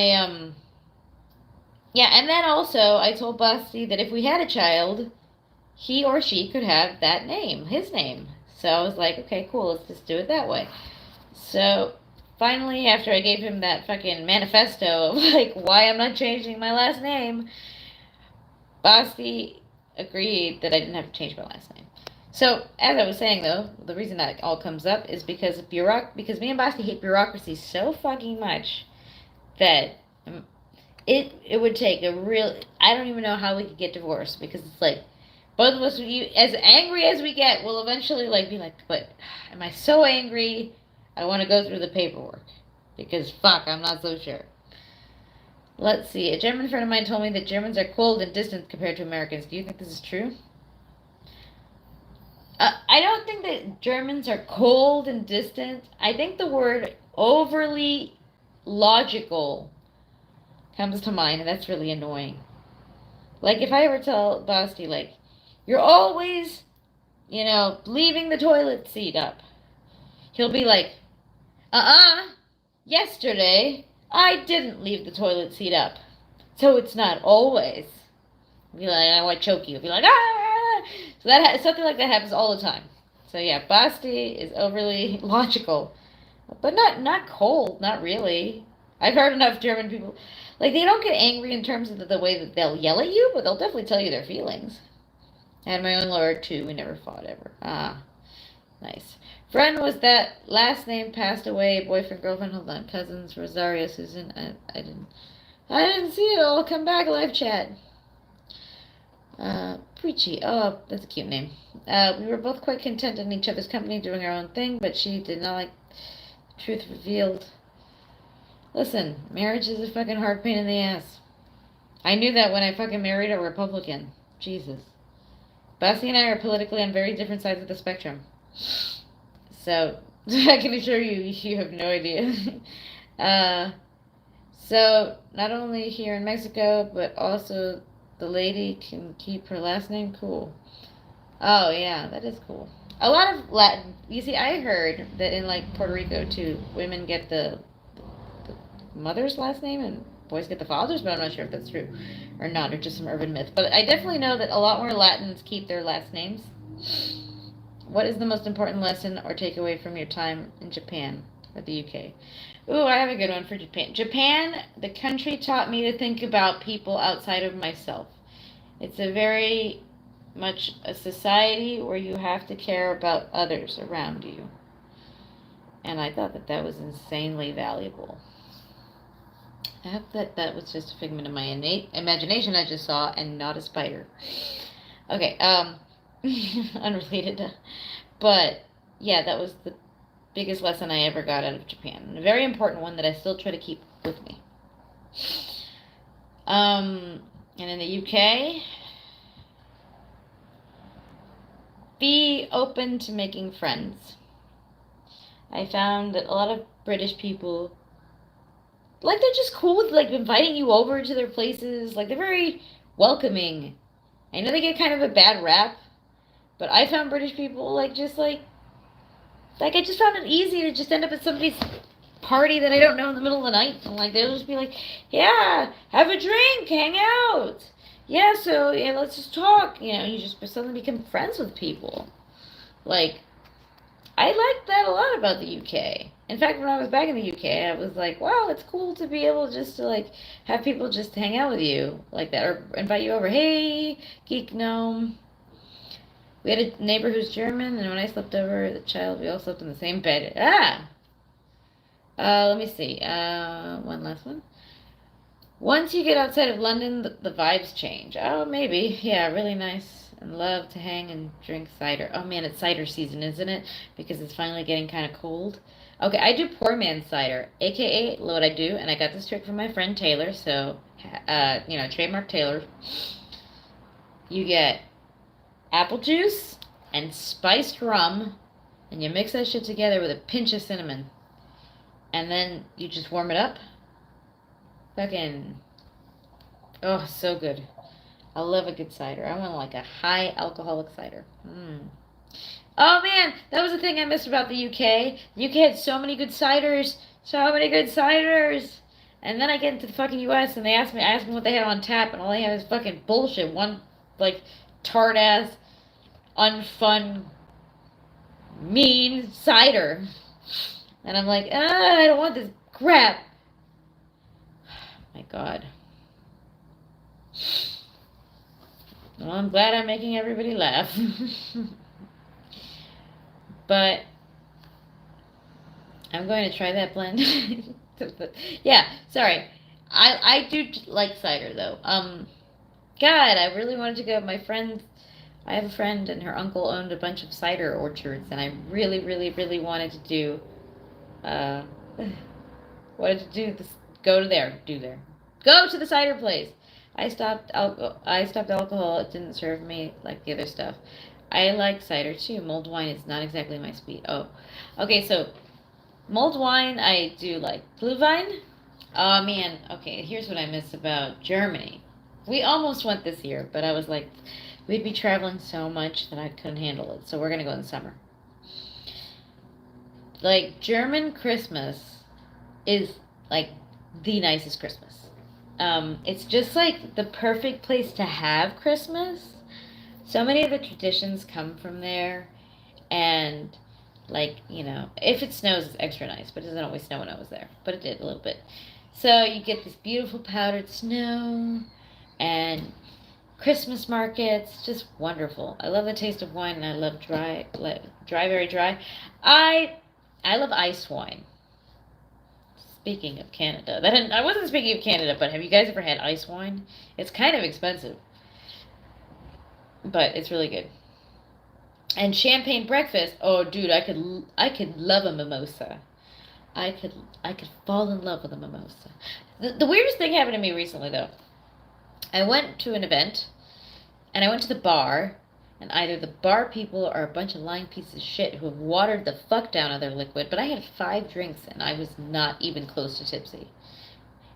yeah, and then also I told Basti that if we had a child, he or she could have that name, his name. So I was like, okay, cool, let's just do it that way. So finally, after I gave him that fucking manifesto of like why I'm not changing my last name, Basti agreed that I didn't have to change my last name. So, as I was saying though, the reason that all comes up is because because me and Basti hate bureaucracy so fucking much that it would take a real. I don't even know how we could get divorced because it's like both of us, as angry as we get, will eventually like be like, but am I so angry? I want to go through the paperwork because fuck, I'm not so sure. Let's see. A German friend of mine told me that Germans are cold and distant compared to Americans. Do you think this is true? I don't think that Germans are cold and distant. I think the word overly logical comes to mind, and that's really annoying. Like, if I ever tell Basti, like, you're always, leaving the toilet seat up, he'll be like, yesterday I didn't leave the toilet seat up, so it's not always. Be like, I want to choke you. Be like, ah! So something like that happens all the time. So yeah, Basti is overly logical, but not cold. Not really. I've heard enough German people, like they don't get angry in terms of the way that they'll yell at you, but they'll definitely tell you their feelings. I had my own lawyer too. We never fought ever. Ah, nice. Friend was that last name passed away. Boyfriend, girlfriend. Hold on. Cousins, Rosario, Susan. I didn't see it all. Come back, live chat. Preachy. Oh, that's a cute name. We were both quite content in each other's company, doing our own thing, but she did not like the truth revealed. Listen, marriage is a fucking hard pain in the ass. I knew that when I fucking married a Republican. Jesus. Basti and I are politically on very different sides of the spectrum. So, I can assure you, you have no idea. So, not only here in Mexico, but also the lady can keep her last name. Cool. Oh, yeah, that is cool. A lot of Latin. You see, I heard that in, like, Puerto Rico, too, women get the mother's last name and boys get the father's, but I'm not sure if that's true or not, or just some urban myth. But I definitely know that a lot more Latins keep their last names. What is the most important lesson or takeaway from your time in Japan or the UK? Ooh, I have a good one for Japan. Japan, the country taught me to think about people outside of myself. It's a very much a society where you have to care about others around you. And I thought that that was insanely valuable. I hope that that was just a figment of my innate imagination I just saw and not a spider. Okay, unrelated. But, yeah, that was the biggest lesson I ever got out of Japan. And a very important one that I still try to keep with me. And in the UK, be open to making friends. I found that a lot of British people, like, they're just cool with, like, inviting you over to their places. Like, they're very welcoming. I know they get kind of a bad rap, but I found British people, like, just, like, I just found it easy to just end up at somebody's party that I don't know in the middle of the night. And, like, they'll just be like, yeah, have a drink, hang out. Yeah, so, yeah, let's just talk. You just suddenly become friends with people. Like, I liked that a lot about the UK. In fact, when I was back in the UK, I was like, wow, it's cool to be able just to, like, have people just hang out with you like that. Or invite you over. Hey, Geek Gnome. We had a neighbor who's German, and when I slept over the child, we all slept in the same bed. Let me see. One last one. Once you get outside of London, the vibes change. Oh, maybe. Yeah, really nice. And love to hang and drink cider. Oh, man, it's cider season, isn't it? Because it's finally getting kind of cold. Okay, I do poor man cider, a.k.a. what I do, and I got this trick from my friend Taylor, so, trademark Taylor. You get apple juice and spiced rum, and you mix that shit together with a pinch of cinnamon. and then you just warm it up. Fucking, oh, so good. I love a good cider. I want like a high alcoholic cider. Oh man, that was the thing I missed about the UK. The UK had so many good ciders, so many good ciders. And then I get into the fucking US and I ask me what they have on tap, and all they have is fucking bullshit. One like tart ass, unfun, mean cider. And I'm like, I don't want this crap. My God. Well, I'm glad I'm making everybody laugh. But I'm going to try that blend. Yeah, sorry. I do like cider though. God, I really wanted to go. My friend, I have a friend, and her uncle owned a bunch of cider orchards, and I really, really, really wanted to do, uh, wanted to do this. Go to there, do there. Go to the cider place. I stopped alcohol. It didn't serve me like the other stuff. I like cider too. Mulled wine is not exactly my speed. Oh, okay. So mulled wine, I do like blue vine. Oh man, okay, here's what I miss about Germany. We almost went this year, but I was like, we'd be traveling so much that I couldn't handle it. So we're gonna go in the summer. Like, German Christmas is like the nicest Christmas. It's just like the perfect place to have Christmas. So many of the traditions come from there, and like, if it snows, it's extra nice, but it doesn't always snow when I was there, but it did a little bit. So you get this beautiful powdered snow and Christmas markets, just wonderful. I love the taste of wine, and I love dry, very dry. I I love ice wine. Speaking of Canada, I wasn't speaking of Canada, but have you guys ever had ice wine? It's kind of expensive, but it's really good. And champagne breakfast. Oh, dude, I could love a mimosa. I could I could fall in love with a mimosa. The weirdest thing happened to me recently though. I went to an event and I went to the bar, and either the bar people are a bunch of lying pieces of shit who have watered the fuck down on their liquid, but I had 5 drinks and I was not even close to tipsy.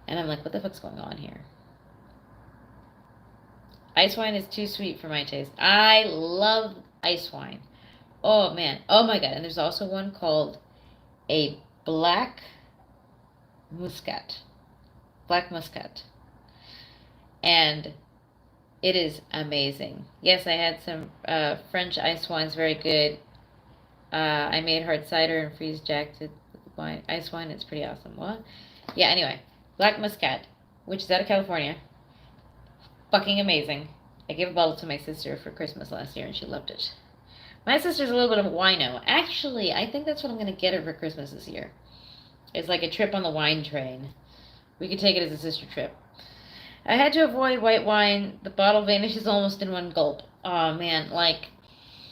And I'm like, what the fuck's going on here? Ice wine is too sweet for my taste. I love ice wine. Oh man. Oh my god. And there's also one called a black muscat. Black muscat. And it is amazing. Yes, I had some French ice wines, very good. I made hard cider and freeze jacked wine, ice wine. It's pretty awesome. What? Yeah, anyway. Black muscat, which is out of California. Fucking amazing. I gave a bottle to my sister for Christmas last year, and she loved it. My sister's a little bit of a wino. Actually, I think that's what I'm going to get her for Christmas this year. It's like a trip on the wine train. We could take it as a sister trip. I had to avoid white wine. The bottle vanishes almost in one gulp. Oh man, like,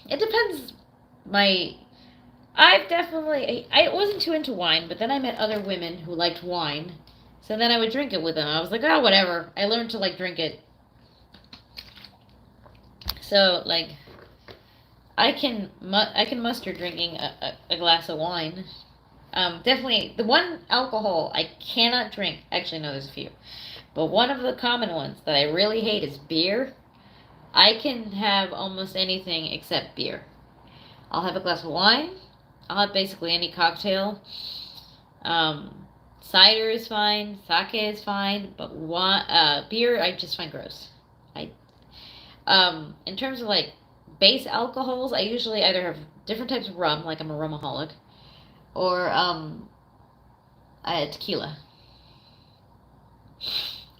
it depends. My, I wasn't too into wine, but then I met other women who liked wine. So then I would drink it with them. I was like, oh, whatever. I learned to like drink it. So like, I can muster drinking a glass of wine. Definitely the one alcohol I cannot drink. Actually, no, there's a few, but one of the common ones that I really hate is beer. I can have almost anything except beer. I'll have a glass of wine. I'll have basically any cocktail. Cider is fine. Sake is fine, but beer I just find gross. I In terms of like base alcohols, I usually either have different types of rum, like I'm a rumaholic, or tequila.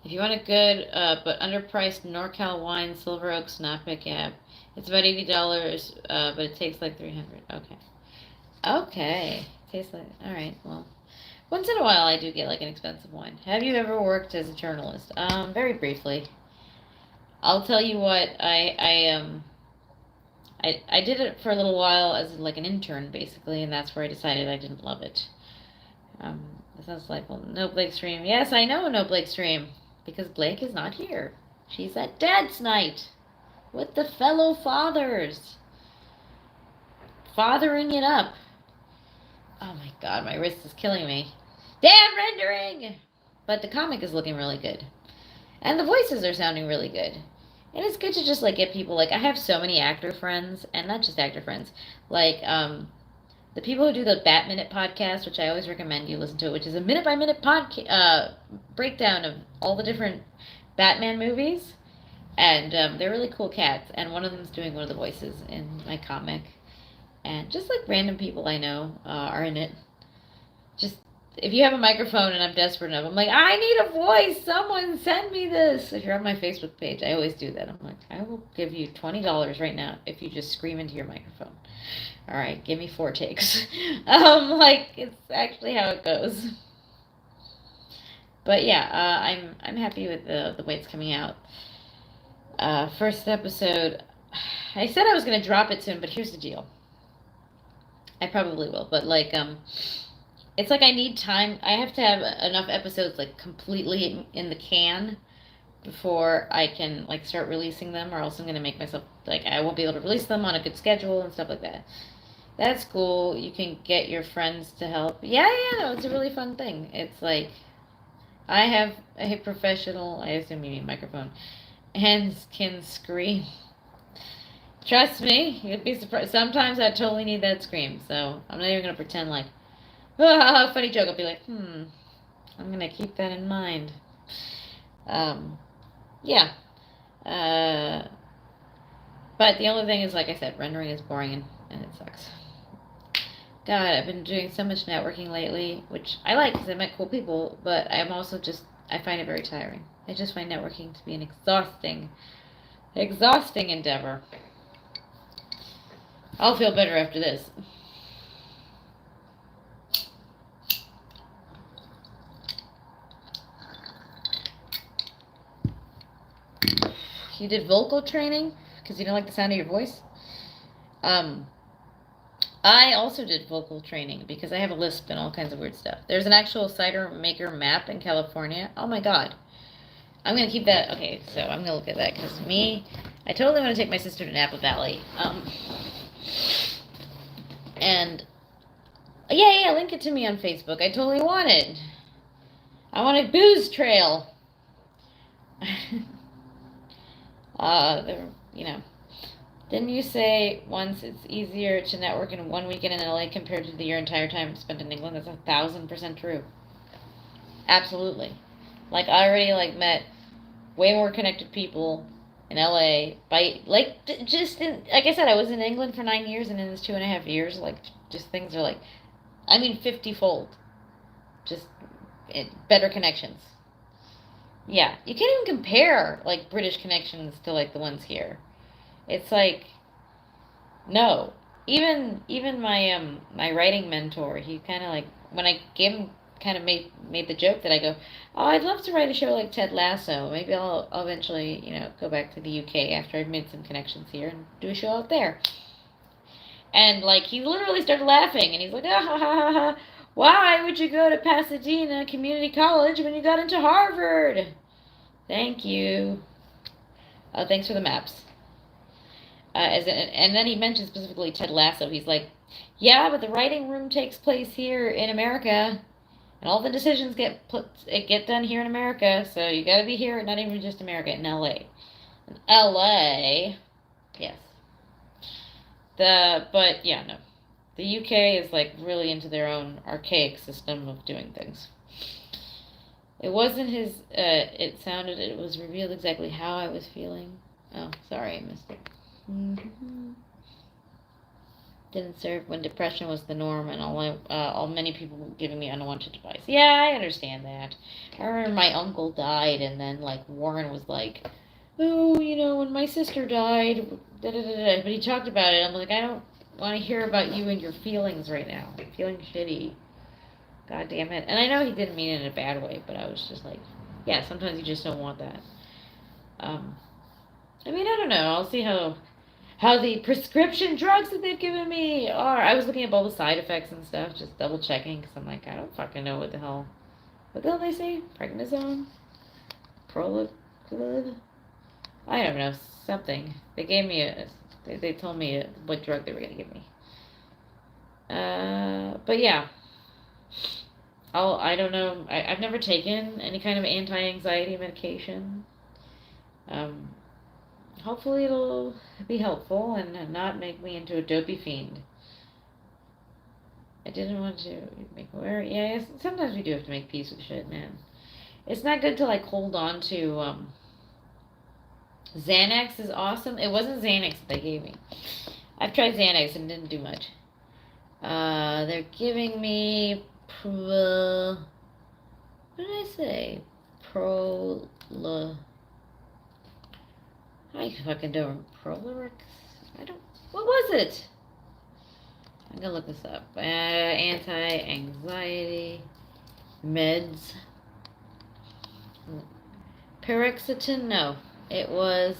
If you want a good but underpriced NorCal wine, Silver Oak Snappic, yeah, it's about $80, but it takes like 300. Okay, okay, tastes like, all right. Well, once in a while I do get like an expensive wine. Have you ever worked as a journalist? Very briefly. I'll tell you what, I did it for a little while as like an intern, basically, and that's where I decided I didn't love it. It sounds like, well, no Blake Stream. Yes, I know no Blake Stream, because Blake is not here. She's at Dad's night with the fellow fathers, fathering it up. Oh my God, my wrist is killing me. Damn rendering! But the comic is looking really good. And the voices are sounding really good. And it's good to just like get people like I have so many actor friends and not just actor friends. Like the people who do the Bat Minute podcast, which I always recommend you listen to, which is a minute by minute podcast breakdown of all the different Batman movies. And they're really cool cats. And one of them's doing one of the voices in my comic. And just like random people I know are in it. Just if you have a microphone and I'm desperate enough, I'm like, I need a voice. Someone send me this. If you're on my Facebook page, I always do that. I'm like, I will give you $20 right now if you just scream into your microphone. All right, give me 4 takes. Like it's actually how it goes. But yeah, I'm happy with the way it's coming out. First episode, I said I was gonna drop it soon, but here's the deal. I probably will, but like it's like I need time. I have to have enough episodes like completely in the can before I can like start releasing them, or else I'm gonna make myself like I won't be able to release them on a good schedule and stuff like that. That's cool. You can get your friends to help. Yeah, yeah, no, it's a really fun thing. It's like I have a professional, I assume you mean microphone, and can scream. Trust me, you'd be surprised. Sometimes I totally need that scream, so I'm not even gonna pretend like, oh, funny joke. I'll be like, I'm gonna keep that in mind. Yeah. Uh, but the only thing is, like I said, rendering is boring and it sucks. God, I've been doing so much networking lately, which I like because I met cool people, but I'm also just, I find it very tiring. I just find networking to be an exhausting endeavor. I'll feel better after this. You did vocal training because you don't like the sound of your voice? I also did vocal training because I have a lisp and all kinds of weird stuff. There's an actual cider maker map in California. Oh my god. I'm going to keep that. Okay, so I'm going to look at that because I totally want to take my sister to Napa Valley. And yeah, link it to me on Facebook. I totally want it. I want a booze trail. Didn't you say once it's easier to network in one weekend in LA compared to your entire time spent in England? That's 1,000% true. Absolutely. Like I already like met way more connected people in LA by like just like I said, I was in England for 9 years, and in this 2.5 years, like just things are like, 50-fold. Just better connections. Yeah, you can't even compare like British connections to like the ones here. It's like no. Even my writing mentor, he kind of like when I gave him kind of made the joke that I go, oh, I'd love to write a show like Ted Lasso. Maybe I'll eventually go back to the UK after I've made some connections here and do a show out there. And like he literally started laughing, and he's like, ah, ha, ha, ha, ha. Why would you go to Pasadena Community College when you got into Harvard? Thank you. Thanks for the maps. And then he mentioned specifically Ted Lasso. He's like, yeah, but the writing room takes place here in America, and all the decisions get done here in America. So you got to be here, not even just America, in LA. In LA, yes. But yeah, no. The UK is like really into their own archaic system of doing things. It wasn't his. It was revealed exactly how I was feeling. Oh, sorry, I missed it. Didn't serve when depression was the norm and all many people giving me unwanted advice. Yeah, I understand that. I remember my uncle died, and then like Warren was like, oh, when my sister died, da da da da. But he talked about it. I'm like, I don't want to hear about you and your feelings right now. I'm feeling shitty. God damn it. And I know he didn't mean it in a bad way, but I was just like, yeah, sometimes you just don't want that. I don't know. I'll see how the prescription drugs that they've given me are. I was looking up all the side effects and stuff, just double checking, because I'm like, I don't fucking know what the hell they say? Prednisone? Prolactin? I don't know, something. They gave me they told me what drug they were going to give me. But yeah. I don't know. I've never taken any kind of anti-anxiety medication. Um, Hopefully it'll be helpful and not make me into a dopey fiend. I didn't want to make aware. Yeah, yes, sometimes we do have to make peace with shit, man. It's not good to like hold on to. Xanax is awesome. It wasn't Xanax that they gave me. I've tried Xanax and didn't do much. They're giving me. What did I say? Pro. I fucking don't. Prolix? I don't. What was it? I'm gonna look this up. Anti-anxiety meds. Paroxetine? No. It was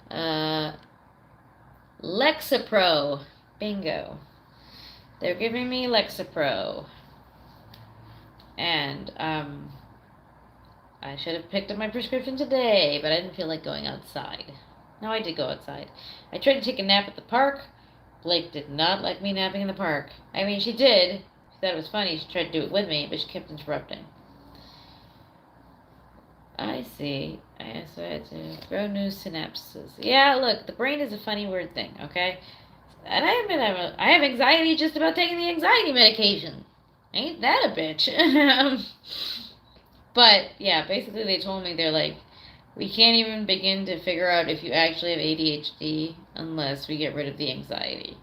uh, Lexapro. Bingo. They're giving me Lexapro. And I should have picked up my prescription today, but I didn't feel like going outside. No, I did go outside. I tried to take a nap at the park. Blake did not like me napping in the park. I mean, she did. She thought it was funny. She tried to do it with me, but she kept interrupting. I see. So I had to grow new synapses. Yeah, look, the brain is a funny, weird thing, okay? And I admit I have anxiety just about taking the anxiety medication. Ain't that a bitch? But, yeah, basically they told me, they're like, we can't even begin to figure out if you actually have ADHD unless we get rid of the anxiety.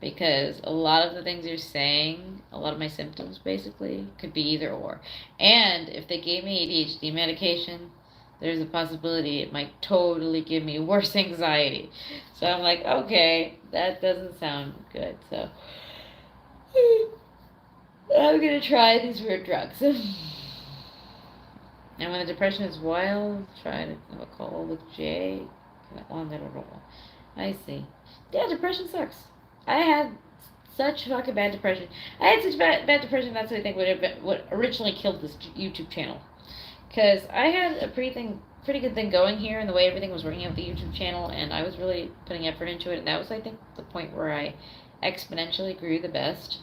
Because a lot of the things you're saying, a lot of my symptoms basically, could be either or. And if they gave me ADHD medication, there's a possibility it might totally give me worse anxiety. So I'm like, okay, that doesn't sound good. So I'm going to try these weird drugs. And when the depression is wild, try to have a call with Jay. I see. Yeah, depression sucks. I had such fucking bad depression. I had such bad depression, that's what I think would have been what originally killed this YouTube channel. Because I had a pretty good thing going here, and the way everything was working out with the YouTube channel, and I was really putting effort into it, and that was, I think, the point where I exponentially grew the best.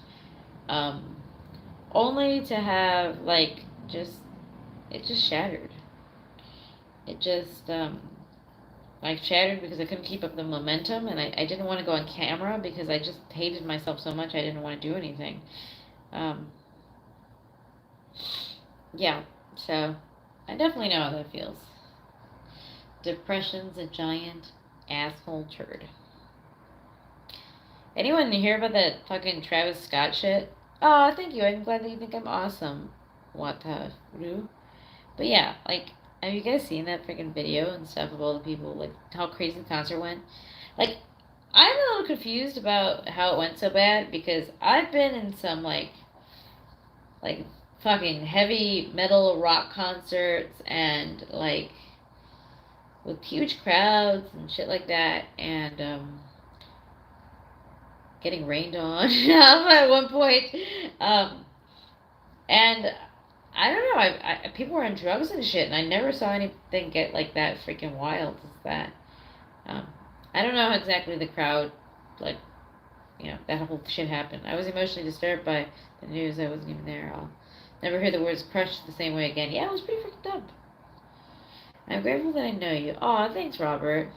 Only to have, like, it just shattered. It just, like, shattered because I couldn't keep up the momentum, and I didn't want to go on camera because I just hated myself so much I didn't want to do anything. Yeah, so I definitely know how that feels. Depression's a giant asshole turd. Anyone hear about that fucking Travis Scott shit? Oh, thank you. I'm glad that you think I'm awesome. What the? But yeah, like, have you guys seen that freaking video and stuff of all the people, like, how crazy the concert went? Like, I'm a little confused about how it went so bad because I've been in some, like fucking heavy metal rock concerts and, like, with huge crowds and shit like that, and, getting rained on at one point. And I don't know. People were on drugs and shit, and I never saw anything get like that freaking wild as that. Um, I don't know how exactly the crowd, like, that whole shit happened. I was emotionally disturbed by the news. I wasn't even there. I'll never hear the words crushed the same way again. Yeah, it was pretty freaking dumb. I'm grateful that I know you. Aw, thanks, Robert.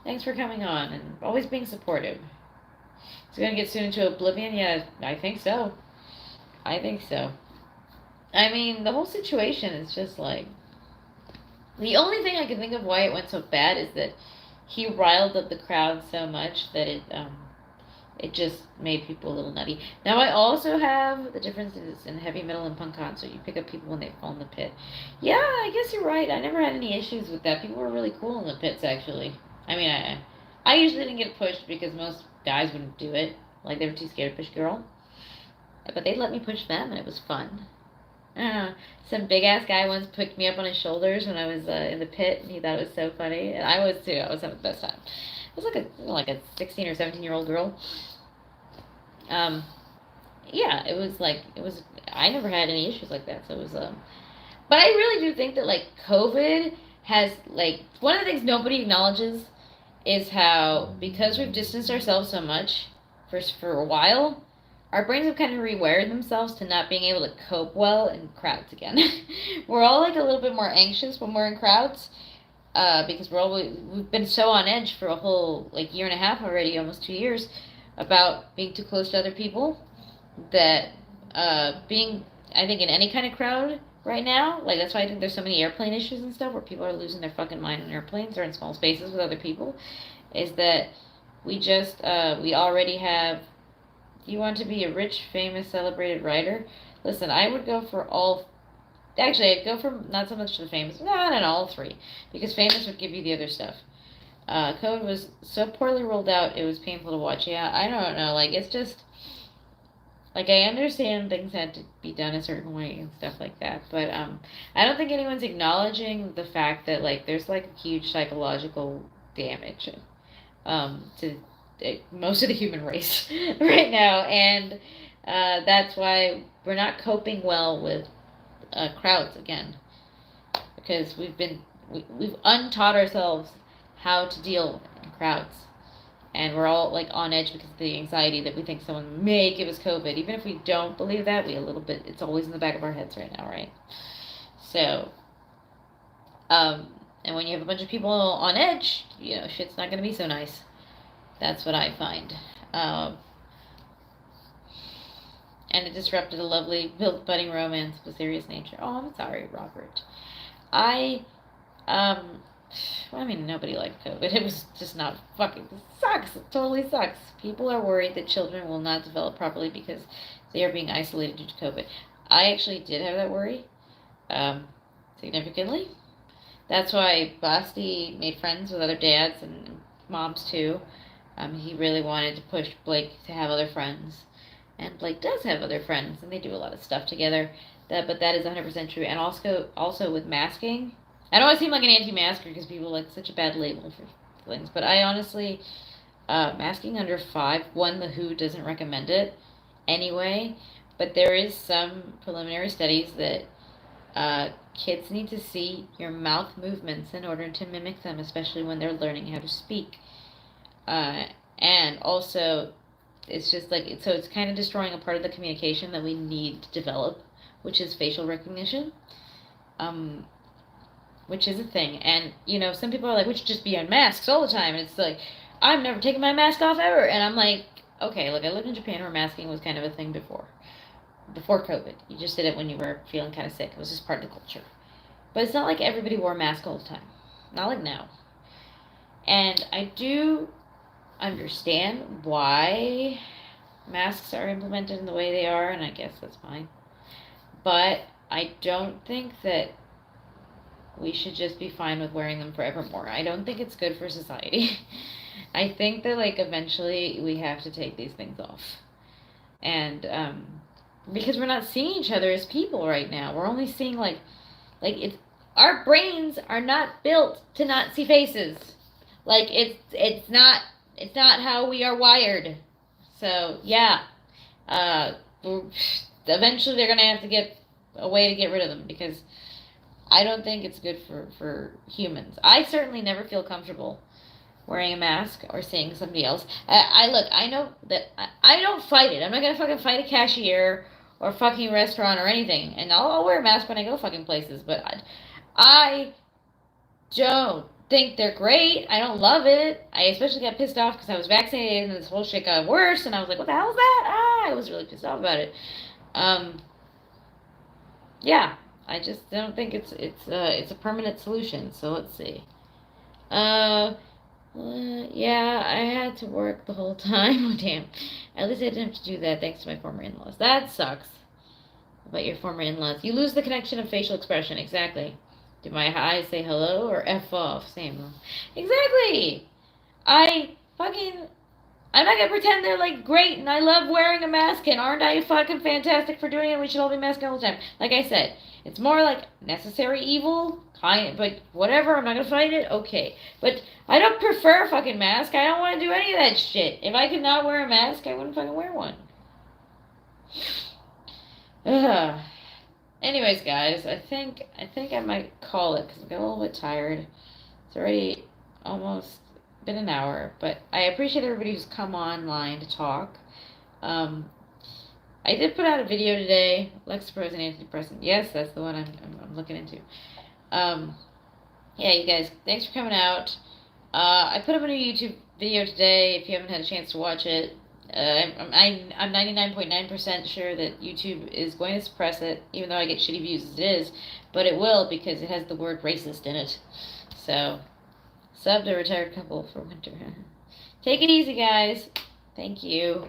Thanks for coming on and always being supportive. Is it gonna get soon into oblivion? Yeah, I think so. I think so. I mean, the whole situation is just like, the only thing I can think of why it went so bad is that he riled up the crowd so much that it just made people a little nutty. Now I also have the differences in heavy metal and punk concert. You pick up people when they fall in the pit. Yeah, I guess you're right. I never had any issues with that. People were really cool in the pits, actually. I mean, I usually didn't get pushed because most guys wouldn't do it. Like, they were too scared to push girl. But they let me push them, and it was fun. Some big ass guy once picked me up on his shoulders when I was in the pit, and he thought it was so funny, and I was too. I was having the best time. It was like a 16 or 17-year-old girl. Yeah, it was like I never had any issues like that, so it was But I really do think that, like, COVID has, like, one of the things nobody acknowledges is how, because we've distanced ourselves so much for a while, our brains have kind of rewired themselves to not being able to cope well in crowds again. We're all like a little bit more anxious when we're in crowds, because we've been so on edge for a whole like year and a half already, almost 2 years, about being too close to other people. That being, I think, in any kind of crowd right now, like that's why I think there's so many airplane issues and stuff where people are losing their fucking mind on airplanes or in small spaces with other people, is that we already have. You want to be a rich, famous, celebrated writer? Listen, I would go for all. Actually, I'd go for not so much the famous. No, not all three, because famous would give you the other stuff. Code was so poorly rolled out; it was painful to watch. Yeah, I don't know. Like it's just like I understand things had to be done a certain way and stuff like that, but I don't think anyone's acknowledging the fact that like there's like huge psychological damage to most of the human race right now, and that's why we're not coping well with crowds again, because we've untaught ourselves how to deal in crowds, and we're all like on edge because of the anxiety that we think someone may give us COVID. Even if we don't believe that, we a little bit. It's always in the back of our heads right now, right? So, and when you have a bunch of people on edge, shit's not gonna be so nice. That's what I find. And it disrupted a lovely budding romance of a serious nature. Oh, I'm sorry, Robert. I, well, I mean, nobody liked COVID. It was just not fucking, it sucks. It totally sucks. People are worried that children will not develop properly because they are being isolated due to COVID. I actually did have that worry, significantly. That's why Basti made friends with other dads and moms too. He really wanted to push Blake to have other friends, and Blake does have other friends, and they do a lot of stuff together. But that is 100% true. And also with masking, I don't want to seem like an anti-masker because people like such a bad label for things, but I honestly, masking under 5, one, the WHO doesn't recommend it anyway, but there is some preliminary studies that kids need to see your mouth movements in order to mimic them, especially when they're learning how to speak. And also, it's just like so it's kind of destroying a part of the communication that we need to develop, which is facial recognition, which is a thing. And some people are like, we should just be on masks all the time, and it's like, I'm never taking my mask off ever. And I'm like, okay, look, I lived in Japan where masking was kind of a thing before COVID. You just did it when you were feeling kind of sick. It was just part of the culture. But it's not like everybody wore a mask all the time. Not like now. And I do understand why masks are implemented in the way they are, and I guess that's fine. But I don't think that we should just be fine with wearing them forevermore. I don't think it's good for society. I think that like eventually we have to take these things off. And because we're not seeing each other as people right now. We're only seeing like it's our brains are not built to not see faces. Like it's not how we are wired. So yeah, eventually they're gonna have to get a way to get rid of them, because I don't think it's good for humans. I certainly never feel comfortable wearing a mask or seeing somebody else. I know that I don't fight it. I'm not gonna fucking fight a cashier or fucking restaurant or anything, and I'll wear a mask when I go fucking places. But I don't think they're great. I don't love it. I especially got pissed off because I was vaccinated and this whole shit got worse, and I was like, what the hell is that? I was really pissed off about it. Yeah, I just don't think it's a permanent solution. So let's see. Yeah, I had to work the whole time. Oh, damn. At least I didn't have to do that thanks to my former in-laws. That sucks. About your former in-laws. You lose the connection of facial expression. Exactly. Do my eyes say hello or F off? Same. Exactly. I'm not gonna pretend they're like great and I love wearing a mask and aren't I fucking fantastic for doing it? We should all be masking all the time. Like I said, it's more like necessary evil, but whatever, I'm not gonna fight it, okay. But I don't prefer fucking mask. I don't want to do any of that shit. If I could not wear a mask, I wouldn't fucking wear one. Ugh. Anyways, guys, I think I might call it because I'm getting a little bit tired. It's already almost been an hour, but I appreciate everybody who's come online to talk. I did put out a video today. Lexapro is an antidepressant. Yes, that's the one I'm looking into. Yeah, you guys, thanks for coming out. I put up a new YouTube video today. If you haven't had a chance to watch it, I'm 99.9% sure that YouTube is going to suppress it, even though I get shitty views as it is. But it will because it has the word racist in it. So, sub to retired couple for winter. Take it easy, guys. Thank you.